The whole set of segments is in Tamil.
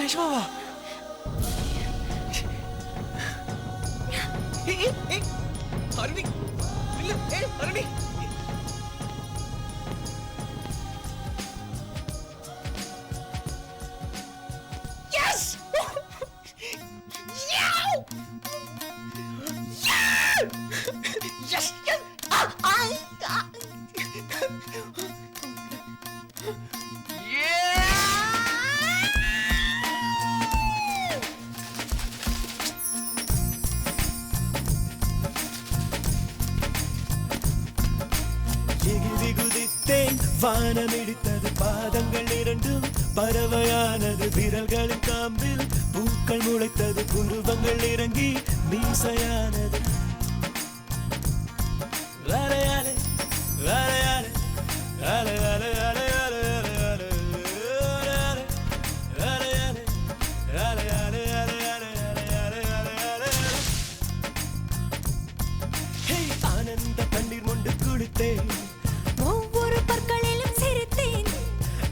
நிஜமாவா? அருணி இல்ல, அருணி எஸ் எஸ் எகிரி குதித்தேன், வானம் இடித்தது, பாதங்கள் இரண்டும் பறவையானது, விரல்களின் காம்பில் பூக்கள் முளைத்தது, குருவங்கள் இறங்கி மீசையானது. அலையாலே அலையாலே அலையாலே அலையாலே அலையாலே அலையாலே அலையாலே அலையாலே அலையாலே அலையாலே. ஹே, ஆனந்த கண்ணீர் மொண்டு குளித்தேன், ஒவ்வொரு பற்களிலும் சிரித்தேன்,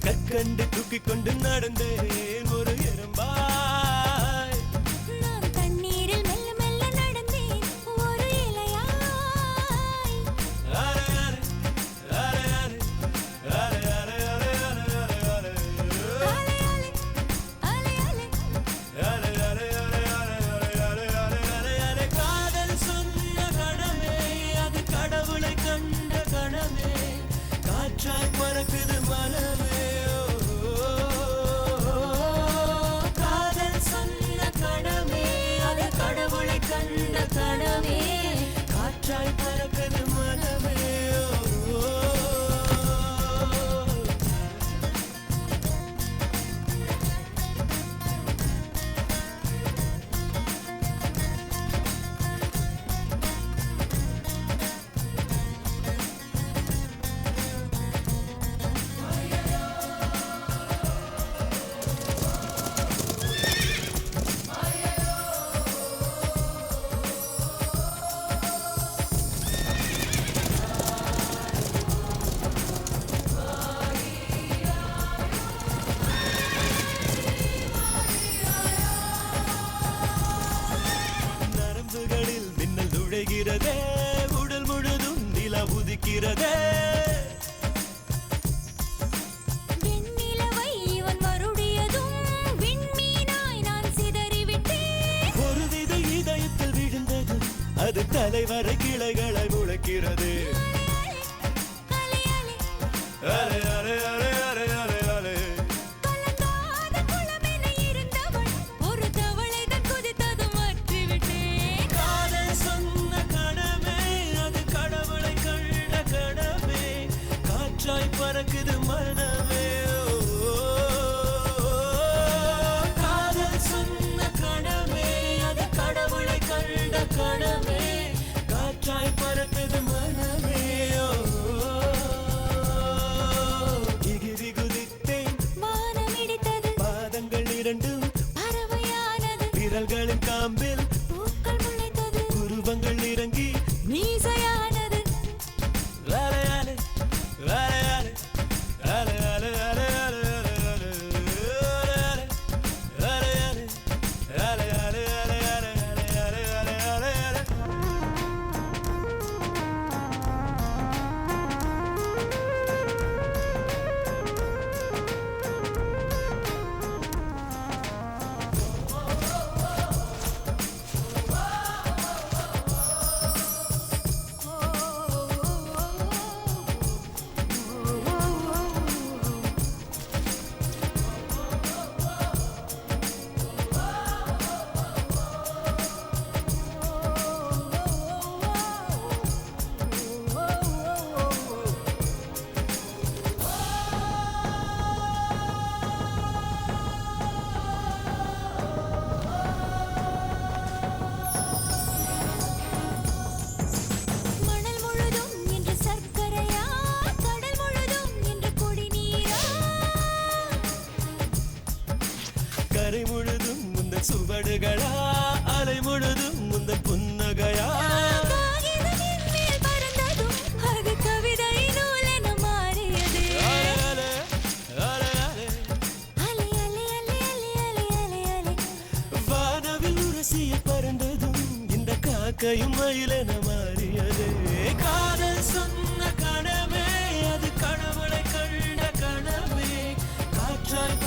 கற்கண்டு தூக்கிக் கொண்டு நடந்தேன் ஒரு எறும்பாய். நான் தண்ணீரில் மெல்ல மெல்ல நடந்தேன் ஒரு இலையாய். அலையாலே அலையாலே அலையாலே அலையாலே அலையாலே அலையாலே அலையாலே அலையாலே அலையாலே அலையாலே அலையாலே. காதல் சொன்ன கணமே, அது கடவுளை கண்ட கணமே, காற்றாய் பறக்குது மனமே. காதல் சொன்ன கணமே, அது கடவுளை கண்ட கணமே, காற்றாய் பறக்குது மனமே. நரம்புகளில் மின்னல் நுழைகிறதே, உடல் முழுதும் நிலா உதிக்கிறதே. வெண்ணிலவை இவன் வருடியதும் விண்மீனாய் நான் சிதறிவிட்டேன். ஒரு விதை இதயத்தில் விழுந்தது, அது தலைவரை கிளைகளை முளைக்கிறது. அலையாலே அலை அலை அலை அலை அலை அலை. கலங்காத குளமென இருந்தவள் ஒரு தவளைதான் குதித்ததும் மாற்றிவிட்டேன். காதல் சொன்ன கணமே, அது கடவுளை கண்ட கணமே, காற்றாய் பறக்குது மனமே. காதல் சொன்ன கணமே, அது கடவுளை கண்ட கணமே, காற்றாய் பறக்குது மனமே. எகிரி குதித்தேன், வானம் இடித்தது, பாதங்கள் இரண்டும் பறவையானது, விரல்களின் காம்பில் பூக்கள் முளைத்தது, உருவங்கள் இறங்கி மீசையானது. அலையாலே அலையாலே அலையாலே இறக்கையும் மயிலென மாறியதே காதல் சொன்ன கணமே அது கடவுளை கண்ட கணமே காற்றாய்